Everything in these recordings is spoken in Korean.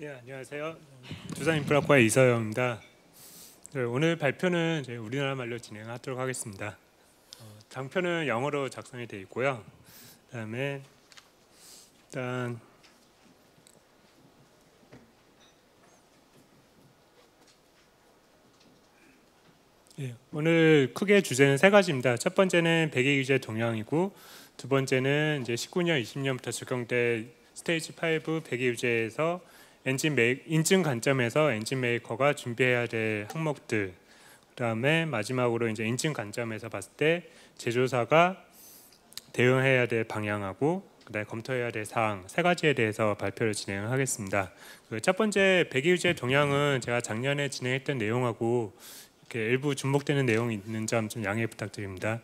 안녕하세요. 두산인프라과의 이서영입니다. 오늘 발표는 우리나라 말로 진행하도록 하겠습니다. 장표는 영어로 작성이 되어 있고요. 그다음에 일단 오늘 크게 주제는 세 가지입니다. 첫 번째는 배기규제 동향이고, 두 번째는 이제 19년, 20년부터 적용된 스테이지 5 배기규제에서 인증 관점에서 엔진 메이커가 준비해야 될 항목들, 그다음에 마지막으로 이제 인증 관점에서 봤을 때 제조사가 대응해야 될 방향하고 그다음에 검토해야 될 사항 세 가지에 대해서 발표를 진행하겠습니다. 첫 번째 배기규제 동향은 제가 작년에 진행했던 내용하고 이렇게 일부 중복되는 내용이 있는 점 좀 양해 부탁드립니다.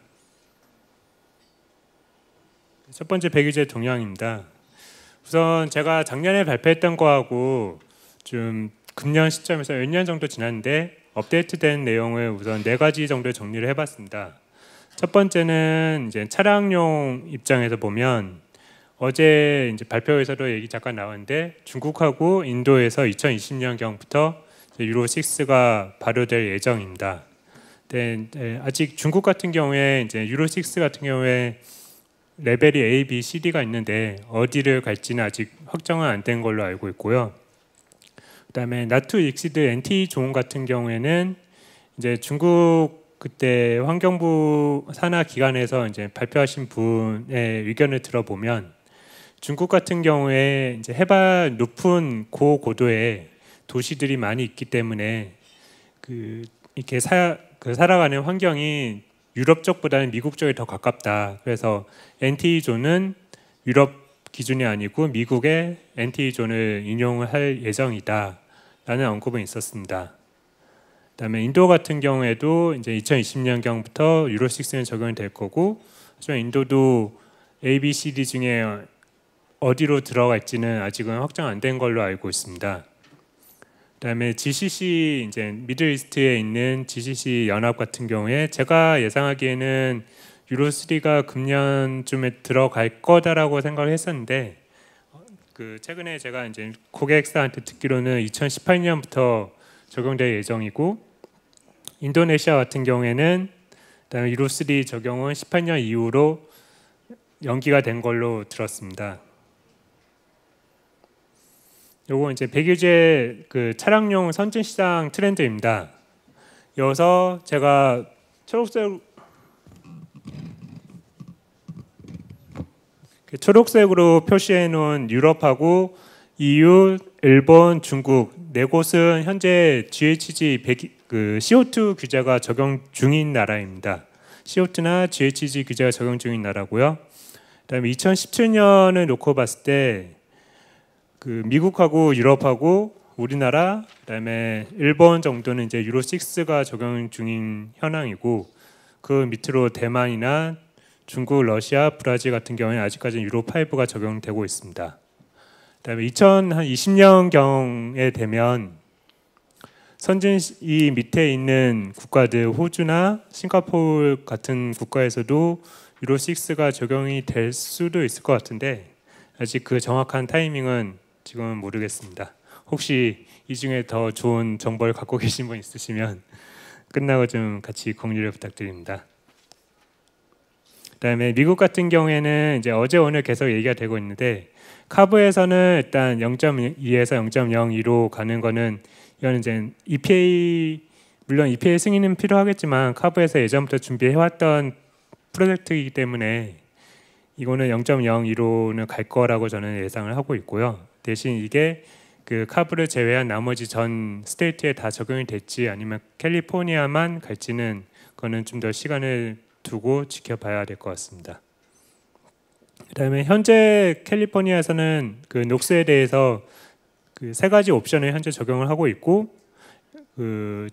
첫 번째 배기규제 동향입니다. 우선 제가 작년에 발표했던 거하고 좀 금년 시점에서 몇 년 정도 지났는데 업데이트된 내용을 우선 네 가지 정도 정리를 해봤습니다. 첫 번째는 이제 차량용 입장에서 보면 어제 이제 발표에서도 얘기 잠깐 나왔는데 중국하고 인도에서 2020년경부터 유로 6가 발효될 예정입니다. 아직 중국 같은 경우에 이제 유로 6 같은 경우에 레벨이 A, B, C, D가 있는데 어디를 갈지는 아직 확정은 안 된 걸로 알고 있고요. 그다음에 Not to Exceed NT 존 같은 경우에는 이제 중국 그때 환경부 산하 기관에서 이제 발표하신 분의 의견을 들어보면 중국 같은 경우에 이제 해발 높은 고고도의 도시들이 많이 있기 때문에 이렇게 살아가는 환경이 유럽 쪽보다는 미국 쪽에 더 가깝다. 그래서 NT 존은 유럽 기준이 아니고 미국의 NT 존을 인용을 할 예정이다. 라는 언급은 있었습니다. 그다음에 인도 같은 경우에도 이제 2020년경부터 유로 6는 적용이 될 거고, 하지만 인도도 A, B, C, D 중에 어디로 들어갈지는 아직은 확정 안 된 걸로 알고 있습니다. 그다음에 GCC 이제 미들 이스트에 있는 GCC 연합 같은 경우에 제가 예상하기에는 유로 3가 금년쯤에 들어갈 거다라고 생각을 했었는데 최근에 제가 이제 고객사한테 듣기로는 2018년부터 적용될 예정이고 인도네시아 같은 경우에는 그다음에 유로 3 적용은 18년 이후로 연기가 된 걸로 들었습니다. 요거 이제 배기규제 차량용 선진 시장 트렌드입니다. 여기서 제가 초록색으로 표시해 놓은 유럽하고 EU, 일본, 중국 네 곳은 현재 GHG CO2 규제가 적용 중인 나라입니다. CO2나 GHG 규제가 적용 중인 나라고요. 그다음에 2017년을 놓고 봤을 때 미국하고 유럽하고 우리나라 그다음에 일본 정도는 이제 유로 6가 적용 중인 현황이고 그 밑으로 대만이나 중국, 러시아, 브라질 같은 경우에는 아직까지는 유로 5가 적용되고 있습니다. 그다음에 2020년경에 되면 선진이 밑에 있는 국가들 호주나 싱가포르 같은 국가에서도 유로 6가 적용이 될 수도 있을 것 같은데 아직 그 정확한 타이밍은 지금은 모르겠습니다. 혹시 이 중에 더 좋은 정보를 갖고 계신 분 있으시면 끝나고 좀 같이 공유를 부탁드립니다. 그다음에 미국 같은 경우에는 이제 어제 오늘 계속 얘기가 되고 있는데 카브에서는 일단 0.2에서 0.02로 가는 거는 이건 이제 EPA 물론 EPA 승인은 필요하겠지만 카브에서 예전부터 준비해왔던 프로젝트이기 때문에 이거는 0.02로는 갈 거라고 저는 예상을 하고 있고요. 대신 이게 카브를 제외한 나머지 전 스테이트에 다 적용이 됐지 아니면 캘리포니아만 갈지는 그거는 좀 더 시간을 두고 지켜봐야 될 것 같습니다. 그다음에 현재 캘리포니아에서는 녹스에 대해서 세 가지 옵션을 현재 적용을 하고 있고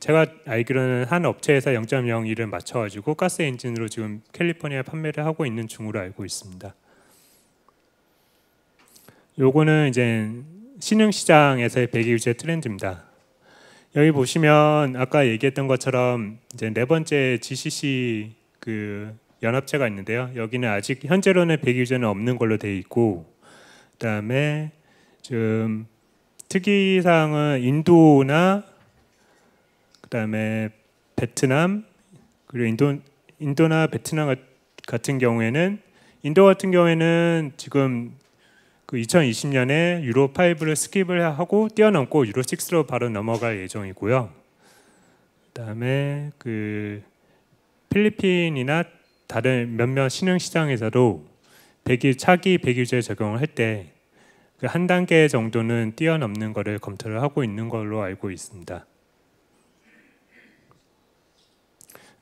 제가 알기로는 한 업체에서 0.02를 맞춰가지고 가스 엔진으로 지금 캘리포니아에 판매를 하고 있는 중으로 알고 있습니다. 요거는 이제 신흥 시장에서의 배기규제 트렌드입니다. 여기 보시면 아까 얘기했던 것처럼 이제 네 번째 GCC 연합체가 있는데요. 여기는 아직 현재로는 배기규제는 없는 걸로 되어 있고, 그다음에 지금 특이사항은 인도나 그다음에 베트남, 그리고 인도나 베트남 같은 경우에는, 인도 같은 경우에는 지금 그 2020년에 유로 5를 스킵을 하고 뛰어넘고 유로 6로 바로 넘어갈 예정이고요. 그다음에 그 필리핀이나 다른 몇몇 신흥 시장에서도 차기 배기제 적용을 할 때 그 한 단계 정도는 뛰어넘는 것을 검토를 하고 있는 걸로 알고 있습니다.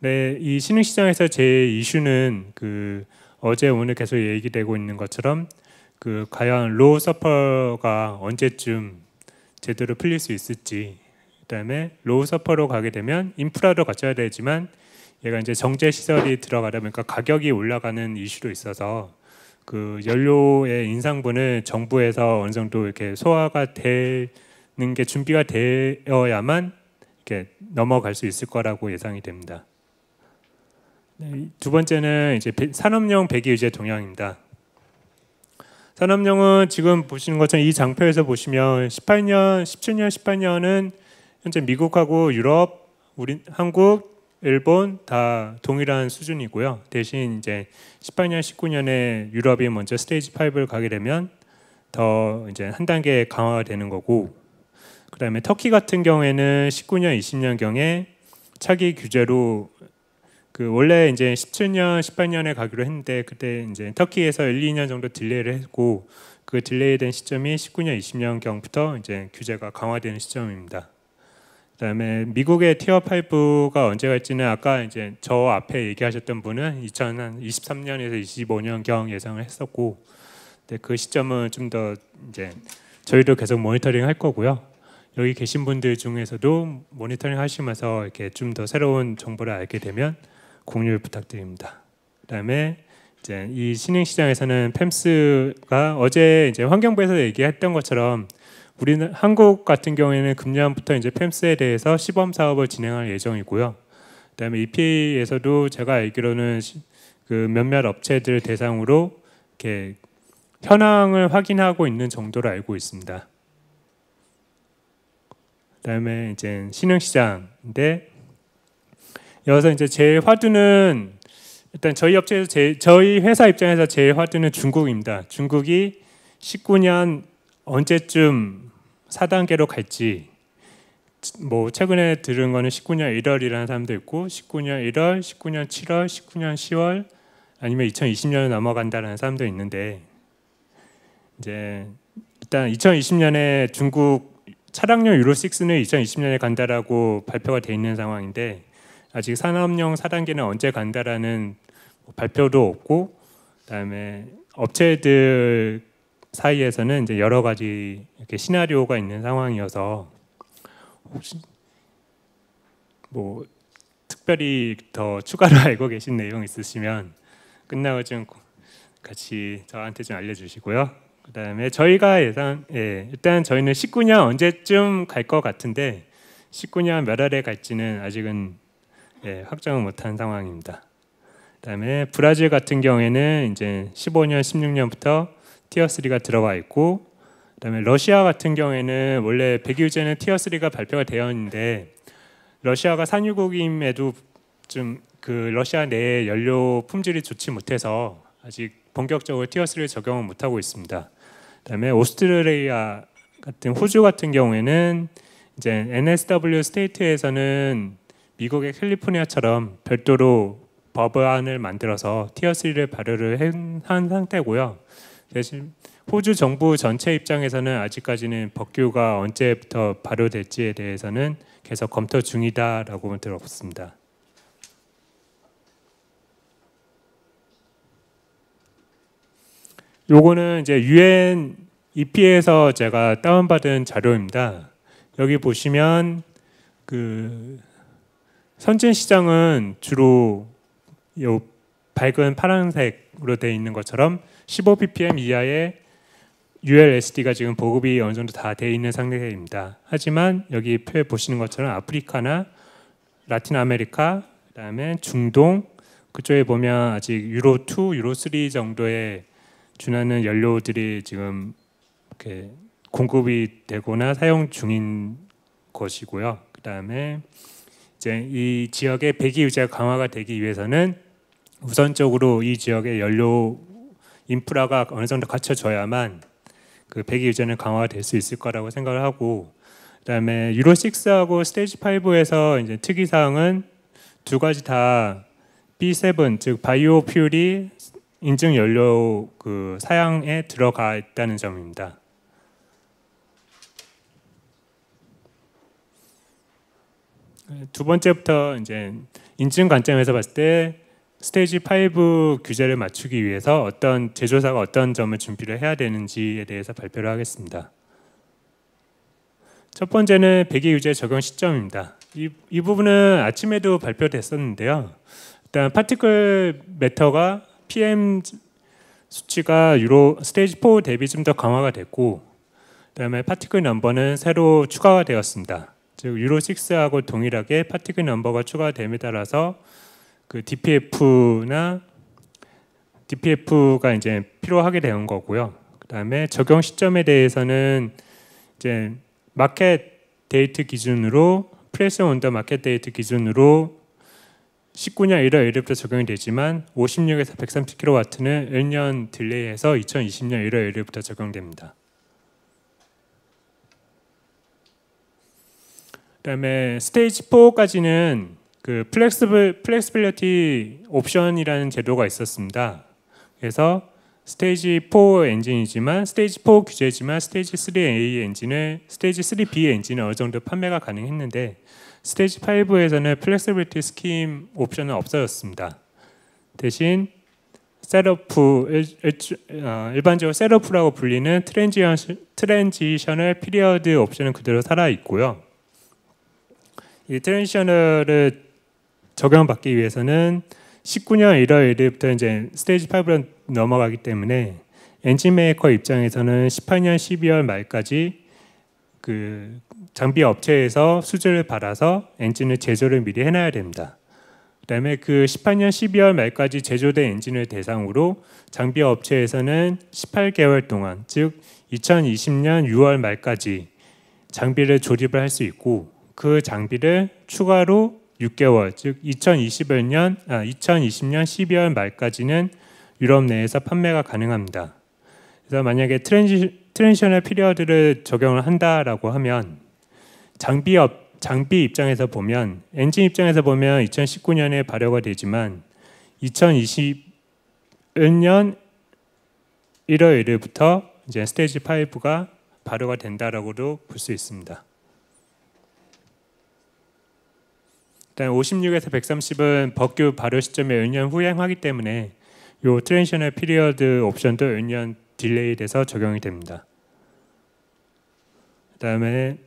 네, 이 신흥 시장에서 제 이슈는 그 어제 오늘 계속 얘기되고 있는 것처럼 그 과연 로우 서퍼가 언제쯤 제대로 풀릴 수 있을지, 그다음에 로우 서퍼로 가게 되면 인프라도 갖춰야 되지만 얘가 이제 정제 시설이 들어가다 보니까 가격이 올라가는 이슈도 있어서 그 연료의 인상분을 정부에서 어느 정도 이렇게 소화가 되는 게 준비가 되어야만 이렇게 넘어갈 수 있을 거라고 예상이 됩니다. 네, 두 번째는 이제 산업용 배기 유제 동향입니다. 산업용은 지금 보시는 것처럼 이 장표에서 보시면 17년, 18년은 현재 미국하고 유럽, 한국, 일본 다 동일한 수준이고요. 대신 이제 18년, 19년에 유럽이 먼저 스테이지 5를 가게 되면 더 이제 한 단계 강화가 되는 거고, 그다음에 터키 같은 경우에는 19년, 20년 경에 차기 규제로 그 원래 이제 17년, 18년에 가기로 했는데 그때 이제 터키에서 1, 2년 정도 딜레이를 했고 그 딜레이된 시점이 19년, 20년 경부터 이제 규제가 강화되는 시점입니다. 그다음에 미국의 티어 5가 언제 갈지는 아까 이제 저 앞에 얘기하셨던 분은 2023년에서 25년 경 예상을 했었고, 근데 그 시점은 좀 더 이제 저희도 계속 모니터링 할 거고요. 여기 계신 분들 중에서도 모니터링 하시면서 이렇게 좀 더 새로운 정보를 알게 되면 공유 부탁드립니다. 그다음에 이제 이 신흥 시장에서는 펨스가 어제 이제 환경부에서 얘기했던 것처럼 우리는 한국 같은 경우에는 금년부터 이제 펨스에 대해서 시범 사업을 진행할 예정이고요. 그다음에 EPA에서도 제가 알기로는 그 몇몇 업체들 대상으로 이렇게 현황을 확인하고 있는 정도로 알고 있습니다. 그다음에 이제 신흥 시장인데 여기서 이제 제일 화두는 일단 저희 업체에서 저희 회사 입장에서 제일 화두는 중국입니다. 중국이 19년 언제쯤 4단계로 갈지, 뭐 최근에 들은 거는 19년 1월이라는 사람도 있고 19년 1월, 19년 7월, 19년 10월 아니면 2020년에 넘어간다는 사람도 있는데, 이제 일단 2020년에 중국 차량용 유로 6는 2020년에 간다라고 발표가 돼 있는 상황인데 아직 산업용 4단계는 언제 간다라는 발표도 없고, 그다음에 업체들 사이에서는 이제 여러 가지 이렇게 시나리오가 있는 상황이어서 혹시 뭐 특별히 더 추가로 알고 계신 내용 있으시면 끝나고 좀 같이 저한테 좀 알려주시고요. 그다음에 저희가 일단 저희는 19년 언제쯤 갈 것 같은데 19년 몇 월에 갈지는 아직은 확정을 못한 상황입니다. 그다음에 브라질 같은 경우에는 이제 15년, 16년부터 티어 3가 들어와 있고, 그다음에 러시아 같은 경우에는 원래 배기유제는 티어 3가 발표가 되어 있는데 러시아가 산유국임에도 좀 그 러시아 내의 연료 품질이 좋지 못해서 아직 본격적으로 티어 3를 적용을 못하고 있습니다. 그다음에 오스트레일리아 같은 호주 같은 경우에는 이제 NSW 스테이트에서는 미국의 캘리포니아처럼 별도로 법안을 만들어서 티어 3를 발효를 한 상태고요. 대신 호주 정부 전체 입장에서는 아직까지는 법규가 언제부터 발효될지에 대해서는 계속 검토 중이다라고 들었습니다. 요거는 이제 UN EPA에서 제가 다운받은 자료입니다. 여기 보시면 그 선진 시장은 주로 요 밝은 파란색으로 되어 있는 것처럼 15 ppm 이하의 ULSD가 지금 보급이 어느 정도 다 되어 있는 상태입니다. 하지만 여기 표에 보시는 것처럼 아프리카나 라틴 아메리카, 그다음에 중동 그쪽에 보면 아직 유로 2, 유로 3 정도의 준하는 연료들이 지금 이렇게 공급이 되거나 사용 중인 것이고요. 그다음에 이제 이 지역의 배기 유지가 강화가 되기 위해서는 우선적으로 이 지역의 연료 인프라가 어느 정도 갖춰져야만 그 배기 유지는 강화가 될 수 있을 거라고 생각을 하고, 그다음에 유로 6하고 스테이지 5에서 이제 특이 사항은 두 가지 다 B7 즉 바이오 퓨얼이 인증 연료 그 사양에 들어가 있다는 점입니다. 두 번째부터 이제 인증 관점에서 봤을 때 스테이지 5 규제를 맞추기 위해서 어떤 제조사가 어떤 점을 준비를 해야 되는지에 대해서 발표를 하겠습니다. 첫 번째는 배기 유제 적용 시점입니다. 이 부분은 아침에도 발표됐었는데요. 일단 파티클 매터가 PM 수치가 유로 스테이지 4 대비 좀 더 강화가 됐고, 그다음에 파티클 넘버는 새로 추가가 되었습니다. 즉 유로 6하고 동일하게 파티클 넘버가 추가됨에 따라서 그 DPF가 이제 필요하게 되는 거고요. 그다음에 적용 시점에 대해서는 이제 마켓 데이트 기준으로 프레스 온더 마켓 데이트 기준으로 19년 1월 1일부터 적용이 되지만 56에서 130kW는 1년 딜레이해서 2020년 1월 1일부터 적용됩니다. 그다음에 스테이지 4까지는 그 플렉스빌리티 옵션이라는 제도가 있었습니다. 그래서 스테이지 4 엔진이지만 스테이지 4 규제지만 스테이지 3A 엔진을 스테이지 3B 엔진은 어느 정도 판매가 가능했는데 스테이지 5에서는 플렉시빌리티 스킴 옵션은 없어졌습니다. 대신 일반적으로 셋업프라고 불리는 트랜지셔널 피리어드 옵션은 그대로 살아 있고요. 이 트랜지셔널을 적용받기 위해서는 19년 1월 1일부터 이제 스테이지 5로 넘어가기 때문에 엔진 메이커 입장에서는 18년 12월 말까지 그 장비 업체에서 수주를 받아서 엔진을 제조를 미리 해놔야 됩니다. 그다음에 그 18년 12월 말까지 제조된 엔진을 대상으로 장비 업체에서는 18개월 동안, 즉 2020년 6월 말까지 장비를 조립을 할 수 있고, 그 장비를 추가로 6개월, 즉 2020년 12월 말까지는 유럽 내에서 판매가 가능합니다. 그래서 만약에 트랜지셔널 피리어드를 적용을 한다라고 하면 장비 입장에서 보면, 엔진 입장에서 보면 2019년에 발효가 되지만 2021년 1월 1일부터 이제 스테이지 5가 발효가 된다라고도 볼 수 있습니다. 일단 56에서 130은 법규 발효 시점에 1년 후행하기 때문에 이 트랜지셔널 피리어드 옵션도 1년 딜레이 돼서 적용이 됩니다. 그다음에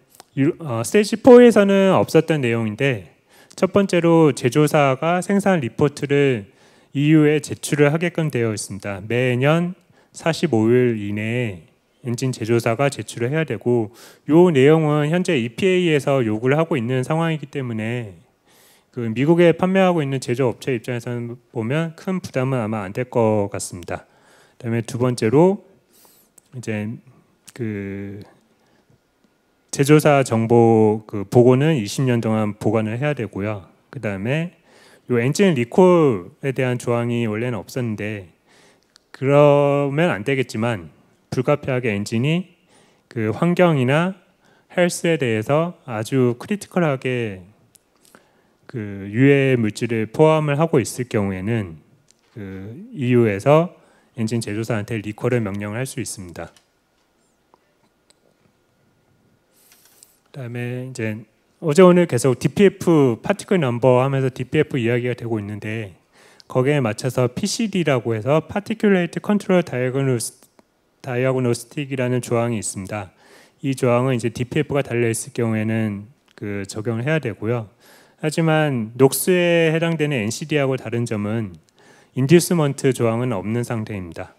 스테이지 4에서는 없었던 내용인데, 첫 번째로 제조사가 생산 리포트를 EU에 제출을 하게끔 되어 있습니다. 매년 45일 이내에 엔진 제조사가 제출을 해야 되고, 이 내용은 현재 EPA에서 요구를 하고 있는 상황이기 때문에 그 미국에 판매하고 있는 제조업체 입장에서는 보면 큰 부담은 아마 안 될 것 같습니다. 그다음에 두 번째로 이제 그 제조사 정보 그 보고는 20년 동안 보관을 해야 되고요. 그다음에 이 엔진 리콜에 대한 조항이 원래는 없었는데, 그러면 안 되겠지만 불가피하게 엔진이 그 환경이나 헬스에 대해서 아주 크리티컬하게 그 유해 물질을 포함을 하고 있을 경우에는 그 EU에서 엔진 제조사한테 리콜을 명령을 할 수 있습니다. 그다음에 이제 어제 오늘 계속 DPF 파티클 넘버 하면서 DPF 이야기가 되고 있는데, 거기에 맞춰서 PCD라고 해서 Particulate Control Diagnostic이라는 조항이 있습니다. 이 조항은 이제 DPF가 달려 있을 경우에는 그 적용을 해야 되고요. 하지만 녹스에 해당되는 NCD하고 다른 점은 인듀스먼트 조항은 없는 상태입니다.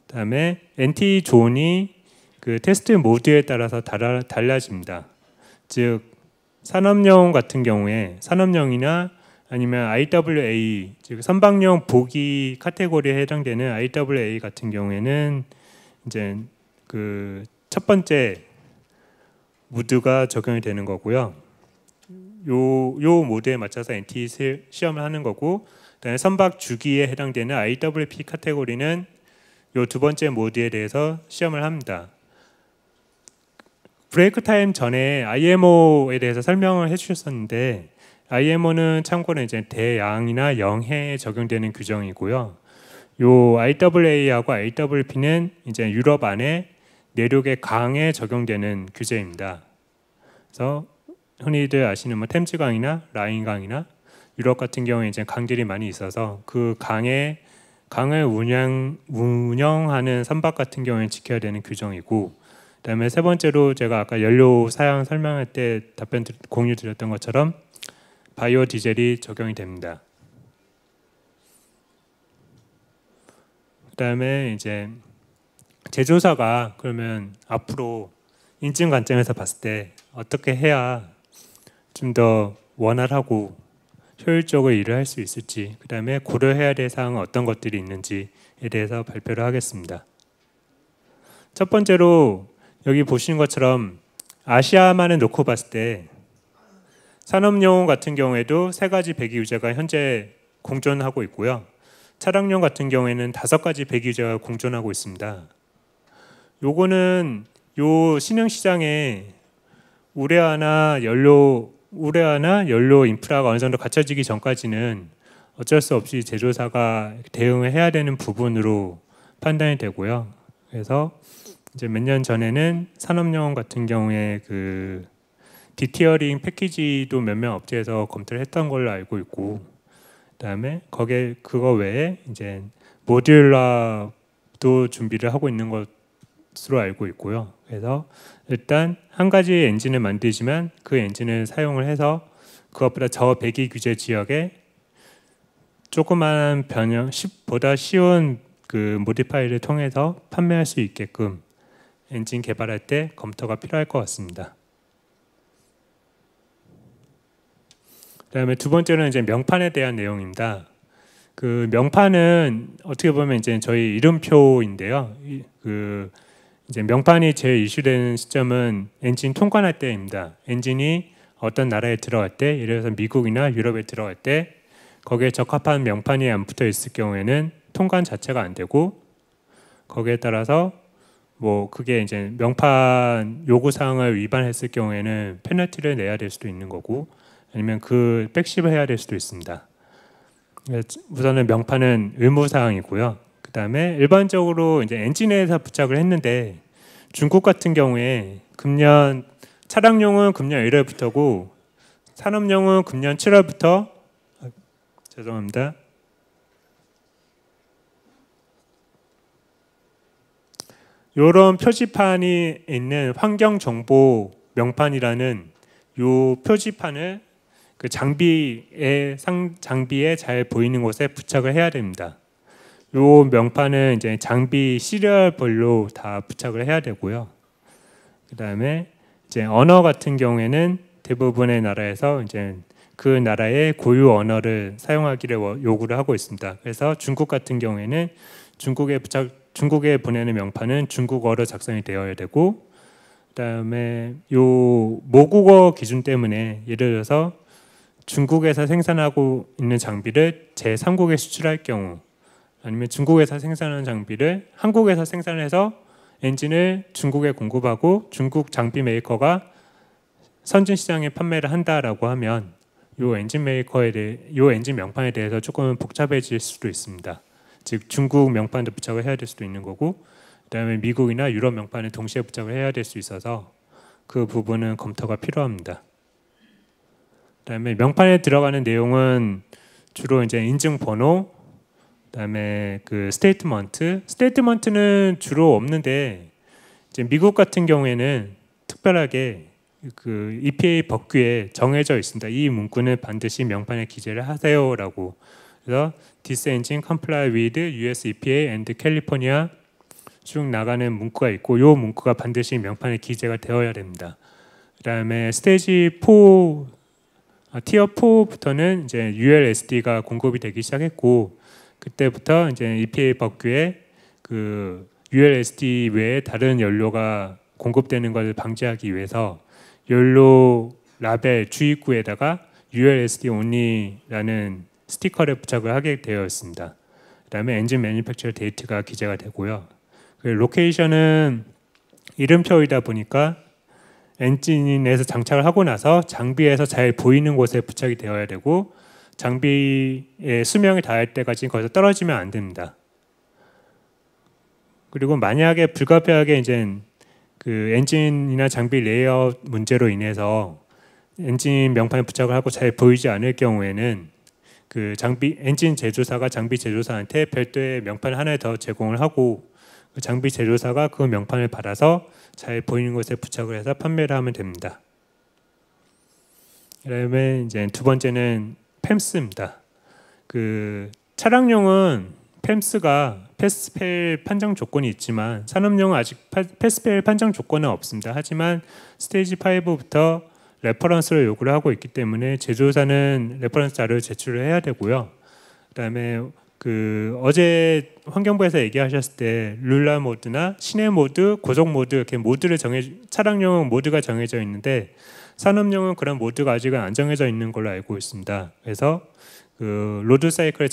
그다음에 NT 존이 그 테스트 모드에 따라서 달라집니다. 즉 산업용 같은 경우에, 산업용이나 아니면 IWA, 즉 선박용 보기 카테고리에 해당되는 IWA 같은 경우에는 이제 그 첫 번째 모드가 적용이 되는 거고요. 요 모드에 맞춰서 NT 시험을 하는 거고, 그다음에 선박 주기에 해당되는 IWP 카테고리는 요 두 번째 모드에 대해서 시험을 합니다. 브레이크 타임 전에 IMO에 대해서 설명을 해주셨었는데, IMO는 참고로 이제 대양이나 영해에 적용되는 규정이고요. 요 IAA하고 IWP는 이제 유럽 안에 내륙의 강에 적용되는 규제입니다. 그래서 흔히들 아시는 뭐 템즈강이나 라인강이나 유럽 같은 경우에 이제 강들이 많이 있어서 그 강을 운영하는 선박 같은 경우에 지켜야 되는 규정이고, 그다음에 세 번째로 제가 아까 연료 사양 설명할 때 답변 공유 드렸던 것처럼 바이오 디젤이 적용이 됩니다. 그다음에 이제 제조사가 그러면 앞으로 인증 관점에서 봤을 때 어떻게 해야 좀 더 원활하고 효율적으로 일을 할 수 있을지, 그다음에 고려해야 될 사항은 어떤 것들이 있는지에 대해서 발표를 하겠습니다. 첫 번째로 여기 보시는 것처럼 아시아만을 놓고 봤을 때 산업용 같은 경우에도 세 가지 배기 유제가 현재 공존하고 있고요. 차량용 같은 경우에는 5가지 배기 유제가 공존하고 있습니다. 요거는 요 신흥 시장에 우레아나 연료 인프라가 어느 정도 갖춰지기 전까지는 어쩔 수 없이 제조사가 대응을 해야 되는 부분으로 판단이 되고요. 그래서 이제 몇 년 전에는 산업용 같은 경우에 그 디티어링 패키지도 몇몇 업체에서 검토를 했던 걸로 알고 있고, 그다음에 그거 외에 이제 모듈러도 준비를 하고 있는 것으로 알고 있고요. 그래서 일단 한 가지 엔진을 만들지만 그 엔진을 사용을 해서 그것보다 저배기 규제 지역에 조그마한 보다 쉬운 그 모디파이를 통해서 판매할 수 있게끔 엔진 개발할 때 검토가 필요할 것 같습니다. 그다음에 두 번째는 이제 명판에 대한 내용입니다. 그 명판은 어떻게 보면 이제 저희 이름표인데요. 이제 명판이 제일 이슈되는 시점은 엔진 통관할 때입니다. 엔진이 어떤 나라에 들어갈 때, 예를 들어서 미국이나 유럽에 들어갈 때 거기에 적합한 명판이 안 붙어 있을 경우에는 통관 자체가 안 되고, 거기에 따라서 뭐 그게 이제 명판 요구 사항을 위반했을 경우에는 페널티를 내야 될 수도 있는 거고, 아니면 그 백십을 해야 될 수도 있습니다. 우선은 명판은 의무 사항이고요. 그다음에 일반적으로 이제 엔진에서 부착을 했는데, 중국 같은 경우에 차량용은 금년 1월부터고 산업용은 금년 7월부터 죄송합니다. 이런 표지판이 있는 환경정보 명판이라는 요 표지판을 그 장비에 잘 보이는 곳에 부착을 해야 됩니다. 요 명판은 이제 장비 시리얼별로 다 부착을 해야 되고요. 그다음에 이제 언어 같은 경우에는 대부분의 나라에서 이제 그 나라의 고유 언어를 사용하기를 요구를 하고 있습니다. 그래서 중국 같은 경우에는 중국에 보내는 명판은 중국어로 작성이 되어야 되고, 그다음에 요 모국어 기준 때문에 예를 들어서 중국에서 생산하고 있는 장비를 제3국에 수출할 경우, 아니면 중국에서 생산하는 장비를 한국에서 생산해서 엔진을 중국에 공급하고 중국 장비 메이커가 선진 시장에 판매를 한다라고 하면 요 엔진 명판에 대해서 조금 복잡해질 수도 있습니다. 즉 중국 명판도 부착을 해야 될 수도 있는 거고, 그다음에 미국이나 유럽 명판을 동시에 부착을 해야 될 수 있어서 그 부분은 검토가 필요합니다. 그다음에 명판에 들어가는 내용은 주로 이제 인증 번호, 그다음에 그 스테이트먼트는 주로 없는데, 이제 미국 같은 경우에는 특별하게 그 EPA 법규에 정해져 있습니다. 이 문구는 반드시 명판에 기재를 하세요라고. 그래서 This engine comply with US EPA and California 쭉 나가는 문구가 있고, 이 문구가 반드시 명판에 기재가 되어야 됩니다. 그다음에 스테이지 4 티어 4부터는 이제 ULSD가 공급이 되기 시작했고, 그때부터 이제 EPA 법규에 그 ULSD 외에 다른 연료가 공급되는 것을 방지하기 위해서 연료 라벨 주입구에다가 ULSD only라는 스티커를 부착을 하게 되어 있습니다. 그다음에 엔진 매니팩처러 데이트가 기재가 되고요. 그 로케이션은 이름표이다 보니까 엔진에서 장착을 하고 나서 장비에서 잘 보이는 곳에 부착이 되어야 되고 장비의 수명이 닿을 때까지 거기서 떨어지면 안 됩니다. 그리고 만약에 불가피하게 이제 그 엔진이나 장비 레이아웃 문제로 인해서 엔진 명판에 부착을 하고 잘 보이지 않을 경우에는 그 엔진 제조사가 장비 제조사한테 별도의 명판 하나 더 제공을 하고 그 장비 제조사가 그 명판을 받아서 잘 보이는 곳에 부착을 해서 판매를 하면 됩니다. 그다음에 이제 두 번째는 팸스입니다. 그 차량용은 팸스가 패스페일 판정 조건이 있지만 산업용은 아직 패스페일 판정 조건은 없습니다. 하지만 스테이지 5부터 레퍼런스를 요구를 하고 있기 때문에 제조사는 레퍼런스 자료를 제출을 해야 되고요. 그다음에 그 어제 환경부에서 얘기하셨을 때 룰라 모드나 시내 모드, 고속 모드 이렇게 모드를 차량용 모드가 정해져 있는데 산업용은 그런 모드가 아직은 안 정해져 있는 걸로 알고 있습니다. 그래서 그 로드 사이클을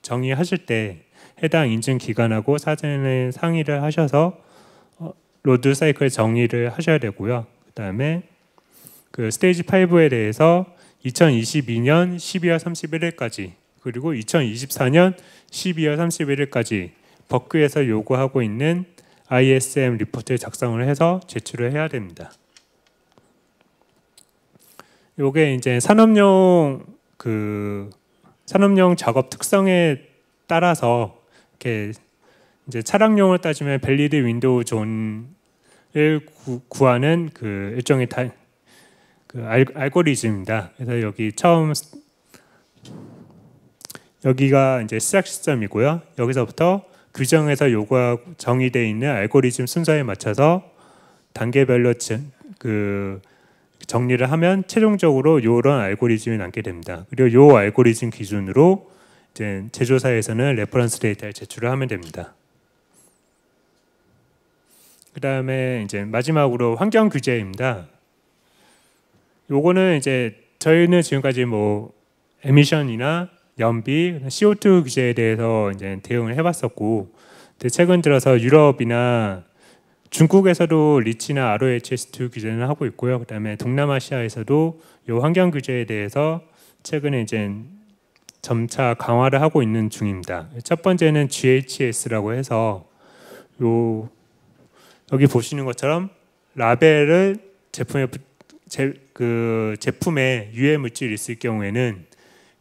정의하실 때 해당 인증 기관하고 사전에 상의를 하셔서 로드 사이클 정의를 하셔야 되고요. 그다음에 그 스테이지 5에 대해서 2022년 12월 31일까지 그리고 2024년 12월 31일까지 버크에서 요구하고 있는 ISM 리포트를 작성을 해서 제출을 해야 됩니다. 요게 이제 산업용 작업 특성에 따라서 이렇게 이제 차량용을 따지면 밸리드 윈도우 존을 구하는 그 일종의 알고리즘입니다. 그래서 여기가 이제 시작 시점이고요. 여기서부터 규정에서 요구하고 정의되어 있는 알고리즘 순서에 맞춰서 단계별로 정리를 하면 최종적으로 이런 알고리즘이 남게 됩니다. 그리고 이 알고리즘 기준으로 이제 제조사에서는 레퍼런스 데이터를 제출을 하면 됩니다. 그 다음에 이제 마지막으로 환경 규제입니다. 요거는 이제 저희는 지금까지 뭐 에미션이나 연비, CO2 규제에 대해서 이제 대응을 해봤었고, 근데 최근 들어서 유럽이나 중국에서도 리치나 RoHS2 규제는 하고 있고요. 그다음에 동남아시아에서도 이 환경 규제에 대해서 최근에 이제 점차 강화를 하고 있는 중입니다. 첫 번째는 GHS라고 해서 여기 보시는 것처럼 라벨을 제품에 유해 물질이 있을 경우에는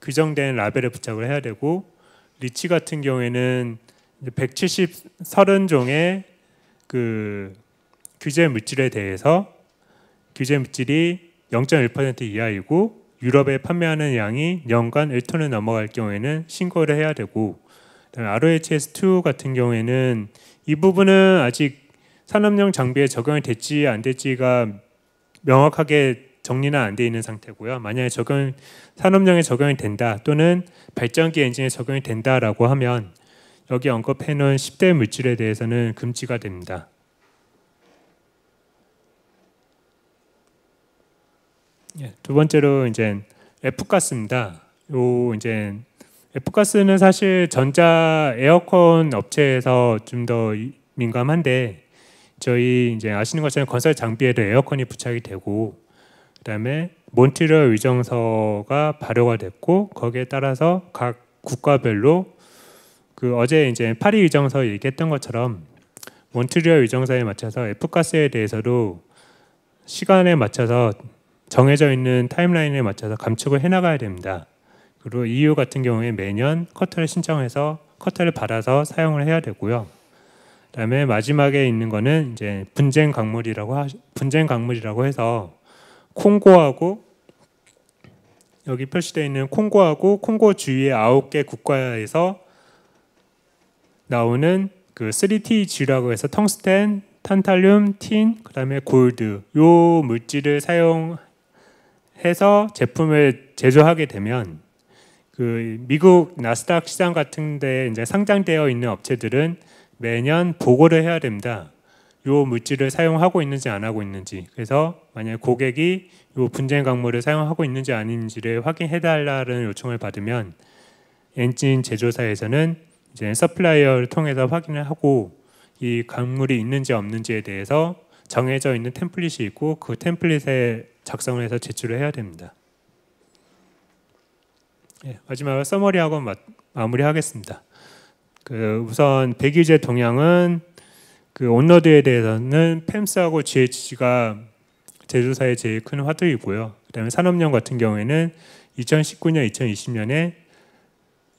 규정된 라벨에 부착을 해야 되고, 리치 같은 경우에는 130종의 그 규제 물질에 대해서 규제 물질이 0.1% 이하이고 유럽에 판매하는 양이 연간 1톤을 넘어갈 경우에는 신고를 해야 되고, RoHS2 같은 경우에는 이 부분은 아직 산업용 장비에 적용이 될지 안 될지가 명확하게 정리는 안 돼 있는 상태고요. 만약에 산업용에 적용이 된다 또는 발전기 엔진에 적용이 된다라고 하면 여기 언급해 놓은 10대 물질에 대해서는 금지가 됩니다. 두 번째로 이제 F가스입니다. 이제 F가스는 사실 전자 에어컨 업체에서 좀 더 민감한데, 저희 이제 아시는 것처럼 건설 장비에도 에어컨이 부착이 되고, 그다음에 몬트리올 위정서가 발효가 됐고, 거기에 따라서 각 국가별로 어제 이제 파리 위정서 얘기했던 것처럼 몬트리올 위정서에 맞춰서 F가스에 대해서도 시간에 맞춰서 정해져 있는 타임라인에 맞춰서 감축을 해나가야 됩니다. 그리고 EU 같은 경우에 매년 커터를 신청해서 커터를 받아서 사용을 해야 되고요. 그다음에 마지막에 있는 거는 이제 분쟁 강물이라고 해서 콩고하고 여기 표시되어 있는 콩고하고 콩고 주위의 9개 국가에서 나오는 그 3TG라고 해서 텅스텐, 탄탈륨, 틴, 그다음에 골드 요 물질을 사용해서 제품을 제조하게 되면 그 미국 나스닥 시장 같은 데 이제 상장되어 있는 업체들은 매년 보고를 해야 됩니다. 요 물질을 사용하고 있는지 안 하고 있는지, 그래서 만약 고객이 요 분쟁 광물을 사용하고 있는지 아닌지를 확인해 달라는 요청을 받으면 엔진 제조사에서는 이제 서플라이어를 통해서 확인을 하고 이 광물이 있는지 없는지에 대해서 정해져 있는 템플릿이 있고 그 템플릿에 작성을 해서 제출을 해야 됩니다. 마지막으로 서머리하고 마무리하겠습니다. 우선 배기유제 동향은 온로드에 대해서는 펨스하고 GHG가 제조사의 제일 큰 화두이고요. 그다음에 산업용 같은 경우에는 2019년, 2020년에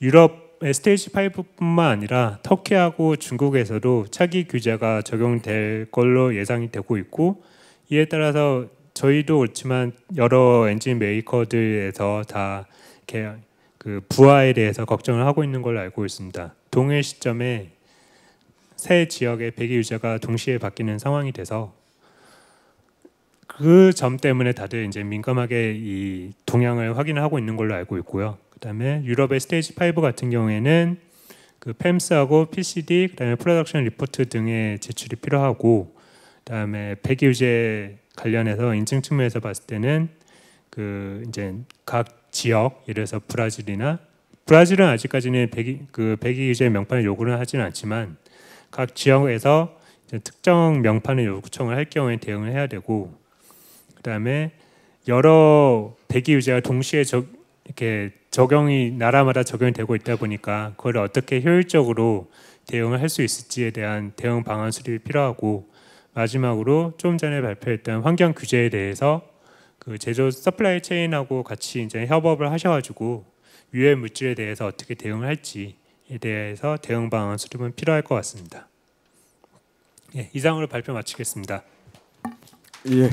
유럽의 스테이지 5뿐만 아니라 터키하고 중국에서도 차기 규제가 적용될 걸로 예상이 되고 있고, 이에 따라서 저희도 그렇지만 여러 엔진 메이커들에서 다 이렇게 부하에 대해서 걱정을 하고 있는 걸로 알고 있습니다. 동일 시점에 세 지역의 배기 유제가 동시에 바뀌는 상황이 돼서 그 점 때문에 다들 이제 민감하게 이 동향을 확인하고 있는 걸로 알고 있고요. 그다음에 유럽의 스테이지 5 같은 경우에는 펨스하고 PCD, 그다음에 프로덕션 리포트 등의 제출이 필요하고, 그다음에 배기 유제 관련해서 인증 측면에서 봤을 때는 이제 각 지역, 예를 들어서 브라질은 아직까지는 배기 유제 명판을 요구를 하지는 않지만 각 지역에서 특정 명판을 요청을 할 경우에 대응을 해야 되고, 그다음에 여러 배기 유제가 동시에 이렇게 나라마다 적용이 되고 있다 보니까 그걸 어떻게 효율적으로 대응을 할 수 있을지에 대한 대응 방안 수립이 필요하고, 마지막으로 좀 전에 발표했던 환경 규제에 대해서 제조 서플라이 체인하고 같이 이제 협업을 하셔가지고 유해 물질에 대해서 어떻게 대응을 할지에 대해서 대응 방안 수립은 필요할 것 같습니다. 이상으로 발표 마치겠습니다. 예.